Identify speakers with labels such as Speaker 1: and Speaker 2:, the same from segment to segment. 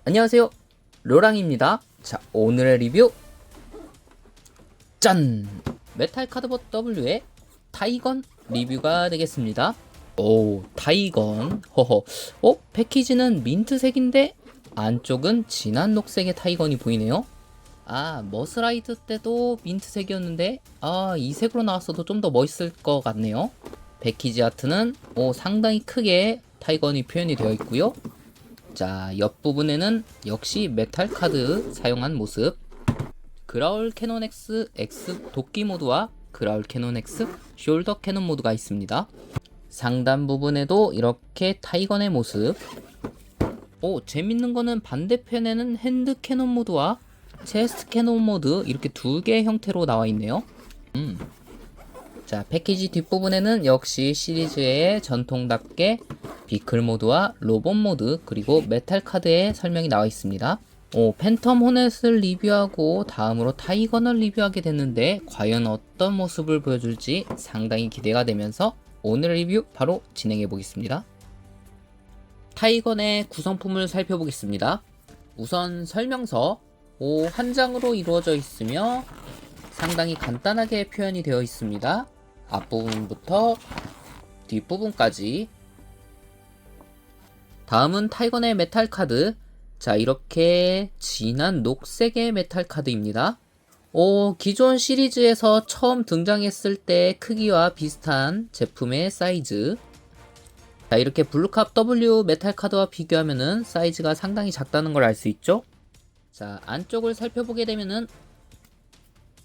Speaker 1: 안녕하세요, 로랑입니다. 자, 오늘의 리뷰 짠! 메탈 카드봇 W의 타이건 리뷰가 되겠습니다. 오, 타이건. 허허. 패키지는 민트색인데 안쪽은 진한 녹색의 타이건이 보이네요. 아, 머스라이드 때도 민트색이었는데 이 색으로 나왔어도 좀 더 멋있을 것 같네요. 패키지 아트는 상당히 크게 타이건이 표현이 되어 있고요. 자, 옆부분에는 역시 메탈 카드 사용한 모습, 그라울 캐논 X 도끼 모드와 그라울 캐논 X 숄더 캐논 모드가 있습니다. 상단 부분에도 이렇게 타이건의 모습. 재밌는 거는 반대편에는 핸드 캐논 모드와 체스트 캐논 모드 이렇게 두 개의 형태로 나와 있네요. 자, 패키지 뒷부분에는 역시 시리즈의 전통답게 비클 모드와 로봇 모드 그리고 메탈 카드의 설명이 나와 있습니다. 팬텀 호넷을 리뷰하고 다음으로 타이건을 리뷰하게 됐는데 과연 어떤 모습을 보여줄지 상당히 기대가 되면서 오늘 리뷰 바로 진행해 보겠습니다. 타이건의 구성품을 살펴보겠습니다. 우선 설명서 한 장으로 이루어져 있으며 상당히 간단하게 표현이 되어 있습니다. 앞부분부터 뒷부분까지. 다음은 타이건의 메탈 카드. 자, 이렇게 진한 녹색의 메탈 카드입니다. 기존 시리즈에서 처음 등장했을 때 크기와 비슷한 제품의 사이즈. 자, 이렇게 블루캅 W 메탈 카드와 비교하면은 사이즈가 상당히 작다는 걸 알 수 있죠? 자, 안쪽을 살펴보게 되면은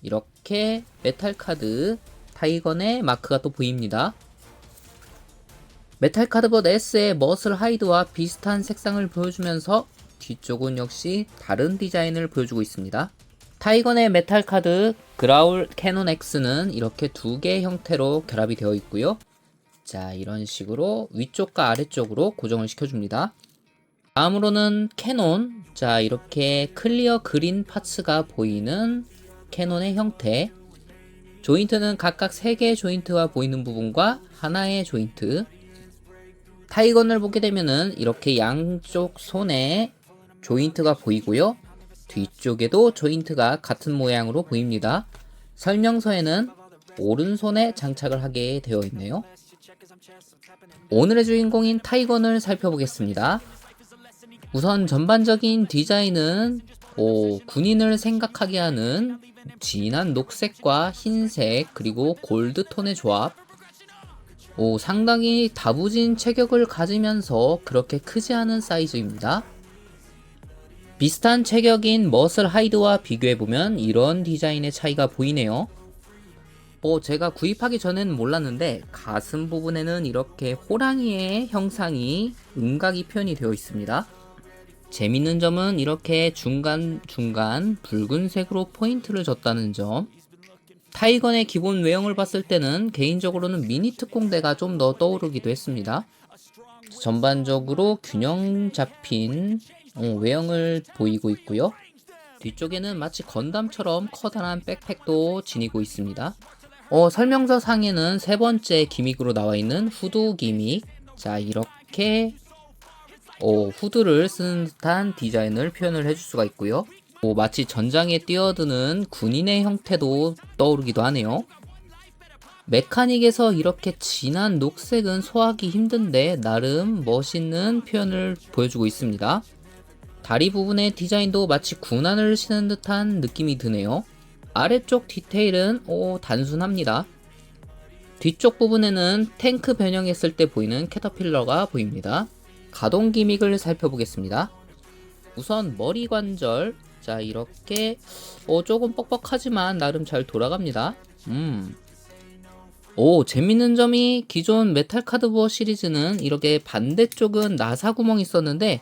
Speaker 1: 이렇게 메탈 카드 타이건의 마크가 또 보입니다. 메탈 카드봇 S의 머슬 하이드와 비슷한 색상을 보여주면서 뒤쪽은 역시 다른 디자인을 보여주고 있습니다. 타이건의 메탈 카드 그라울 캐논 X는 이렇게 두 개의 형태로 결합이 되어 있고요. 자, 이런 식으로 위쪽과 아래쪽으로 고정을 시켜줍니다. 다음으로는 캐논. 자, 이렇게 클리어 그린 파츠가 보이는 캐논의 형태. 조인트는 각각 3개의 조인트가 보이는 부분과 하나의 조인트. 타이건을 보게 되면은 이렇게 양쪽 손에 조인트가 보이고요. 뒤쪽에도 조인트가 같은 모양으로 보입니다. 설명서에는 오른손에 장착을 하게 되어 있네요. 오늘의 주인공인 타이건을 살펴보겠습니다. 우선 전반적인 디자인은 군인을 생각하게 하는 진한 녹색과 흰색 그리고 골드톤의 조합. 상당히 다부진 체격을 가지면서 그렇게 크지 않은 사이즈입니다. 비슷한 체격인 머슬 하이드와 비교해보면 이런 디자인의 차이가 보이네요. 제가 구입하기 전에는 몰랐는데 가슴 부분에는 이렇게 호랑이의 형상이 음각이 표현이 되어 있습니다. 재밌는 점은 이렇게 중간중간 붉은색으로 포인트를 줬다는 점. 타이건의 기본 외형을 봤을 때는 개인적으로는 미니 특공대가 좀 더 떠오르기도 했습니다. 전반적으로 균형 잡힌 외형을 보이고 있고요. 뒤쪽에는 마치 건담처럼 커다란 백팩도 지니고 있습니다. 설명서 상에는 세 번째 기믹으로 나와 있는 후드 기믹. 자, 이렇게 후드를 쓰는 듯한 디자인을 표현을 해줄 수가 있고요. 마치 전장에 뛰어드는 군인의 형태도 떠오르기도 하네요. 메카닉에서 이렇게 진한 녹색은 소화하기 힘든데 나름 멋있는 표현을 보여주고 있습니다. 다리 부분의 디자인도 마치 군안을 신은 듯한 느낌이 드네요. 아래쪽 디테일은 단순합니다. 뒤쪽 부분에는 탱크 변형했을 때 보이는 캐터필러가 보입니다. 가동 기믹을 살펴보겠습니다. 우선 머리 관절. 자, 이렇게 조금 뻑뻑하지만 나름 잘 돌아갑니다. 재밌는 점이 기존 메탈 카드봇 시리즈는 이렇게 반대쪽은 나사 구멍이 있었는데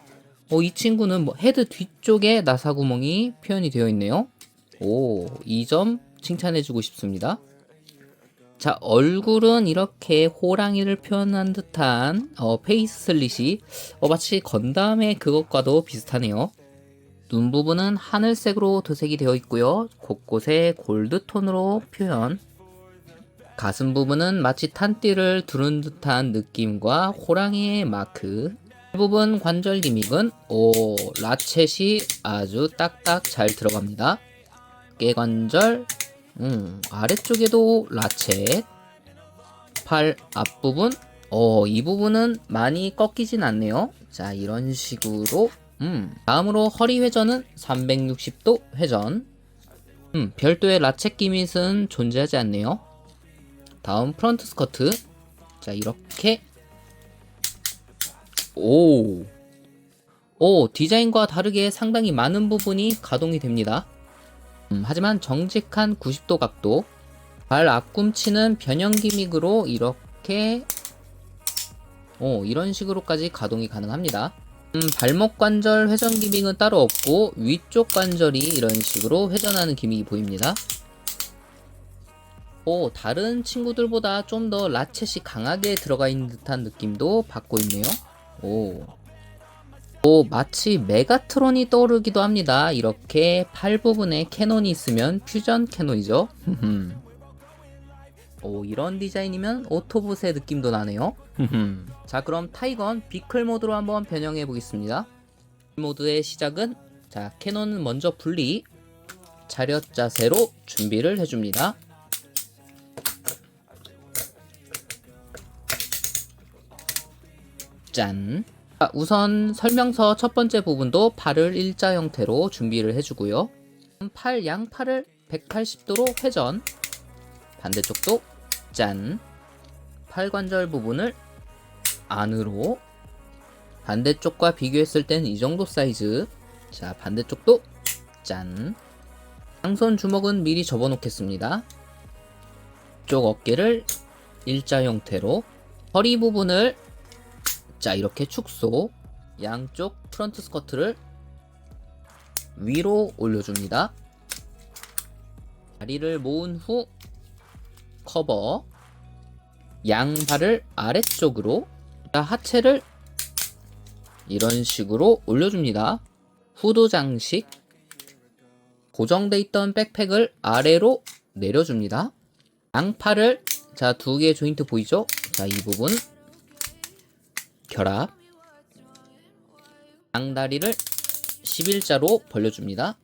Speaker 1: 이 친구는 헤드 뒤쪽에 나사 구멍이 표현이 되어 있네요. 이 점 칭찬해주고 싶습니다. 자, 얼굴은 이렇게 호랑이를 표현한 듯한 페이스 슬릿이 마치 건담의 그것과도 비슷하네요. 눈 부분은 하늘색으로 도색이 되어 있고요. 곳곳에 골드톤으로 표현. 가슴 부분은 마치 탄띠를 두른 듯한 느낌과 호랑이의 마크. 부분 관절 기믹은 라쳇이 아주 딱딱 잘 들어갑니다. 깨관절, 아래쪽에도 라쳇. 팔 앞부분, 이 부분은 많이 꺾이진 않네요. 자, 이런 식으로. 다음으로 허리 회전은 360도 회전. 별도의 라쳇 기밋은 존재하지 않네요. 다음 프런트 스커트. 자, 이렇게. 디자인과 다르게 상당히 많은 부분이 가동이 됩니다. 하지만 정직한 90도 각도. 발 앞꿈치는 변형 기믹으로 이렇게 이런 식으로까지 가동이 가능합니다. 발목 관절 회전 기믹은 따로 없고 위쪽 관절이 이런 식으로 회전하는 기믹이 보입니다. 다른 친구들보다 좀 더 라쳇이 강하게 들어가 있는 듯한 느낌도 받고 있네요. 마치 메가트론이 떠오르기도 합니다. 이렇게 팔 부분에 캐논이 있으면 퓨전 캐논이죠. 이런 디자인이면 오토봇의 느낌도 나네요. 자, 그럼 타이건 비클 모드로 한번 변형해 보겠습니다. 모드의 시작은, 자, 캐논은 먼저 분리, 차렷 자세로 준비를 해줍니다. 짠. 자, 우선 설명서 첫 번째 부분도 팔을 일자 형태로 준비를 해주고요. 양팔을 180도로 회전, 반대쪽도 짠. 팔관절 부분을 안으로, 반대쪽과 비교했을 땐 이 정도 사이즈. 자, 반대쪽도 짠. 양손 주먹은 미리 접어 놓겠습니다. 쪽 어깨를 일자 형태로, 허리 부분을 자, 이렇게 축소, 양쪽 프런트 스커트를 위로 올려줍니다. 다리를 모은 후 커버, 양발을 아래쪽으로, 하체를 이런 식으로 올려줍니다. 후드 장식, 고정돼 있던 백팩을 아래로 내려줍니다. 양팔을, 자, 두 개의 조인트 보이죠? 자, 이 부분 결합, 양다리를 11자로 벌려줍니다.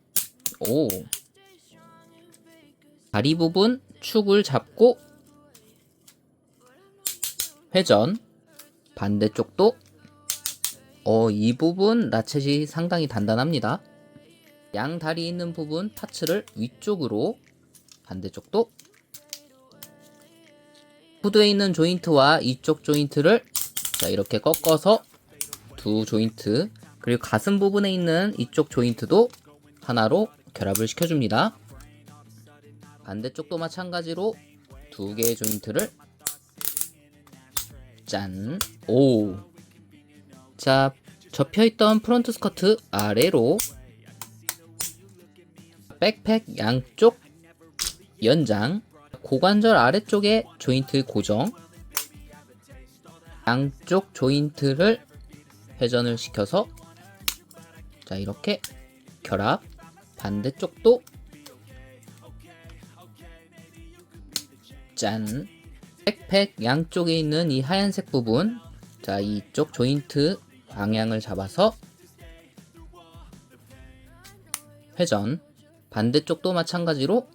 Speaker 1: 다리 부분 축을 잡고 회전, 반대쪽도 이 부분 라쳇이 상당히 단단합니다. 양 다리 있는 부분 파츠를 위쪽으로, 반대쪽도 후드에 있는 조인트와 이쪽 조인트를, 자, 이렇게 꺾어서 두 조인트, 그리고 가슴 부분에 있는 이쪽 조인트도 하나로 결합을 시켜줍니다. 반대쪽도 마찬가지로 두 개의 조인트를 짠. 자, 접혀있던 프론트 스커트 아래로, 백팩 양쪽 연장, 고관절 아래쪽에 조인트 고정, 양쪽 조인트를 회전을 시켜서, 자, 이렇게 결합, 반대쪽도 짠. 백팩 양쪽에 있는 이 하얀색 부분, 자, 이쪽 조인트 방향을 잡아서 회전, 반대쪽도 마찬가지로.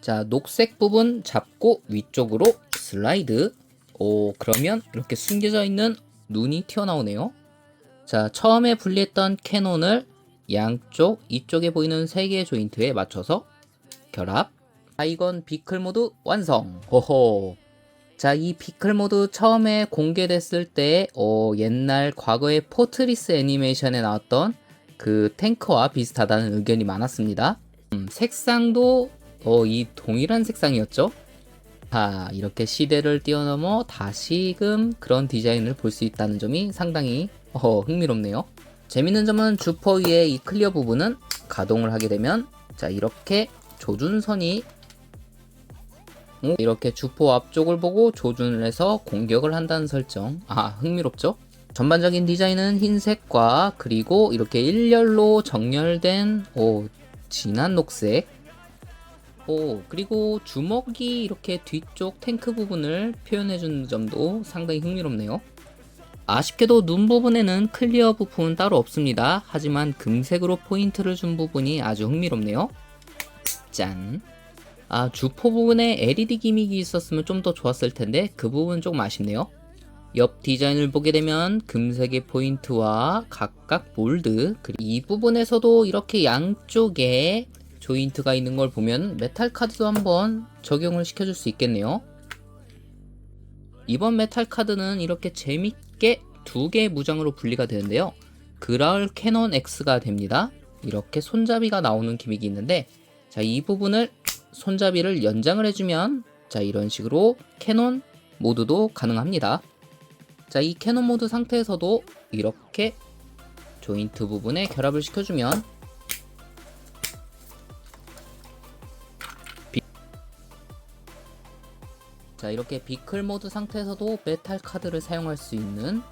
Speaker 1: 자, 녹색 부분 잡고 위쪽으로 슬라이드. 그러면 이렇게 숨겨져 있는 눈이 튀어나오네요. 자, 처음에 분리했던 캐논을 양쪽, 이쪽에 보이는 3개의 조인트에 맞춰서 결합. 타이건 비클 모드 완성. 자, 이 비클 모드 처음에 공개됐을 때 옛날 과거의 포트리스 애니메이션에 나왔던 그 탱크와 비슷하다는 의견이 많았습니다. 색상도 이 동일한 색상이었죠. 이렇게 시대를 뛰어넘어 다시금 그런 디자인을 볼 수 있다는 점이 상당히 흥미롭네요. 재밌는 점은 주퍼 위의 이 클리어 부분은 가동을 하게 되면, 자, 이렇게 조준선이 이렇게 주포 앞쪽을 보고 조준을 해서 공격을 한다는 설정. 흥미롭죠? 전반적인 디자인은 흰색과 그리고 이렇게 일렬로 정렬된 진한 녹색, 오, 그리고 주먹이 이렇게 뒤쪽 탱크 부분을 표현해주는 점도 상당히 흥미롭네요. 아쉽게도 눈 부분에는 클리어 부품은 따로 없습니다. 하지만 금색으로 포인트를 준 부분이 아주 흥미롭네요. 짠! 아, 주포 부분에 LED 기믹이 있었으면 좀 더 좋았을 텐데 그 부분은 조금 아쉽네요. 옆 디자인을 보게 되면 금색의 포인트와 각각 몰드, 그리고 이 부분에서도 이렇게 양쪽에 조인트가 있는 걸 보면 메탈 카드도 한번 적용을 시켜줄 수 있겠네요. 이번 메탈 카드는 이렇게 재밌게 두 개의 무장으로 분리가 되는데요. 그라울 캐논 X가 됩니다. 이렇게 손잡이가 나오는 기믹이 있는데, 자, 이 부분을 손잡이를 연장을 해주면, 자, 이런 식으로 캐논 모드도 가능합니다. 자, 이 캐논 모드 상태에서도 이렇게 조인트 부분에 결합을 시켜주면 자, 이렇게 비클 모드 상태에서도 메탈 카드를 사용할 수 있는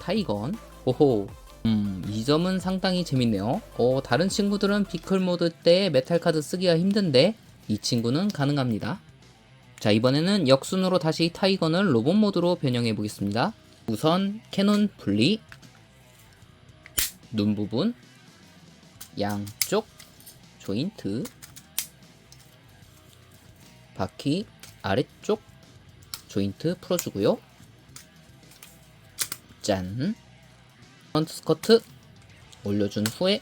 Speaker 1: 타이건. 오호. 이 점은 상당히 재밌네요. 다른 친구들은 비클 모드 때 메탈 카드 쓰기가 힘든데 이 친구는 가능합니다. 자, 이번에는 역순으로 다시 타이건을 로봇 모드로 변형해 보겠습니다. 우선 캐논 분리, 눈 부분, 양쪽 조인트, 바퀴 아래쪽 조인트 풀어주고요. 짠! 프런트 스커트 올려준 후에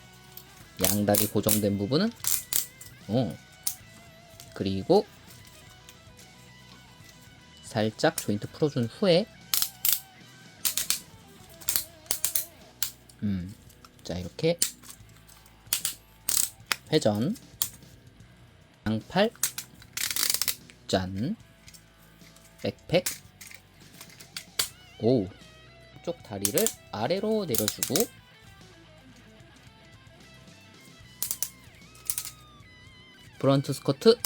Speaker 1: 양다리 고정된 부분은 그리고 살짝 조인트 풀어준 후에 자, 이렇게 회전, 양팔, 짠, 백팩, 오, 쪽 다리를 아래로 내려주고 프런트 스커트,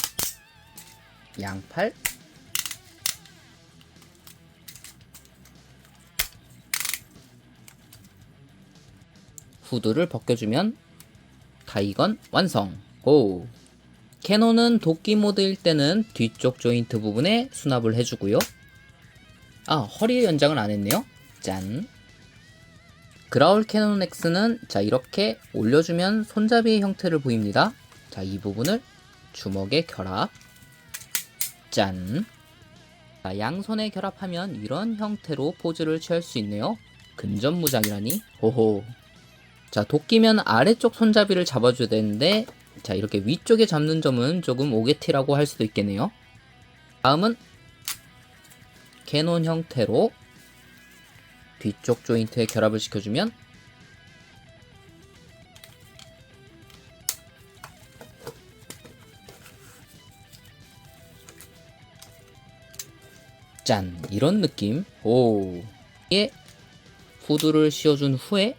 Speaker 1: 양팔, 후드를 벗겨주면 타이건 완성! 오! 캐논은 도끼 모드일 때는 뒤쪽 조인트 부분에 수납을 해주고요. 아, 허리의 연장을 안 했네요. 짠! 그라울 캐논 X는 자, 이렇게 올려주면 손잡이의 형태를 보입니다. 자, 이 부분을 주먹에 결합. 짠! 자, 양손에 결합하면 이런 형태로 포즈를 취할 수 있네요. 근접무장이라니? 호호! 자, 도끼면 아래쪽 손잡이를 잡아줘야 되는데, 자, 이렇게 위쪽에 잡는 점은 조금 오게티라고 할 수도 있겠네요. 다음은 캐논 형태로 뒤쪽 조인트에 결합을 시켜주면 짠! 이런 느낌. 오! 이에 후드를 씌워준 후에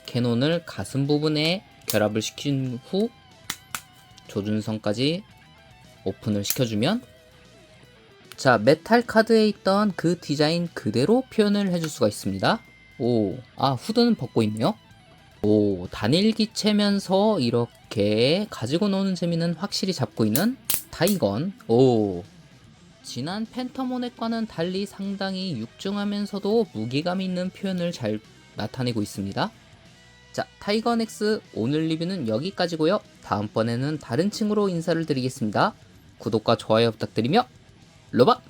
Speaker 1: 캐논을 가슴 부분에 결합을 시킨 후 조준선까지 오픈을 시켜주면 자, 메탈 카드에 있던 그 디자인 그대로 표현을 해줄 수가 있습니다. 오, 아, 후드는 벗고 있네요. 오, 단일기체면서 이렇게 가지고 노는 재미는 확실히 잡고 있는 타이건. 오, 지난 팬텀호넷과는 달리 상당히 육중하면서도 무게감 있는 표현을 잘 나타내고 있습니다. 자, 타이건 X 오늘 리뷰는 여기까지고요. 다음번에는 다른 친구로 인사를 드리겠습니다. 구독과 좋아요 부탁드리며 로바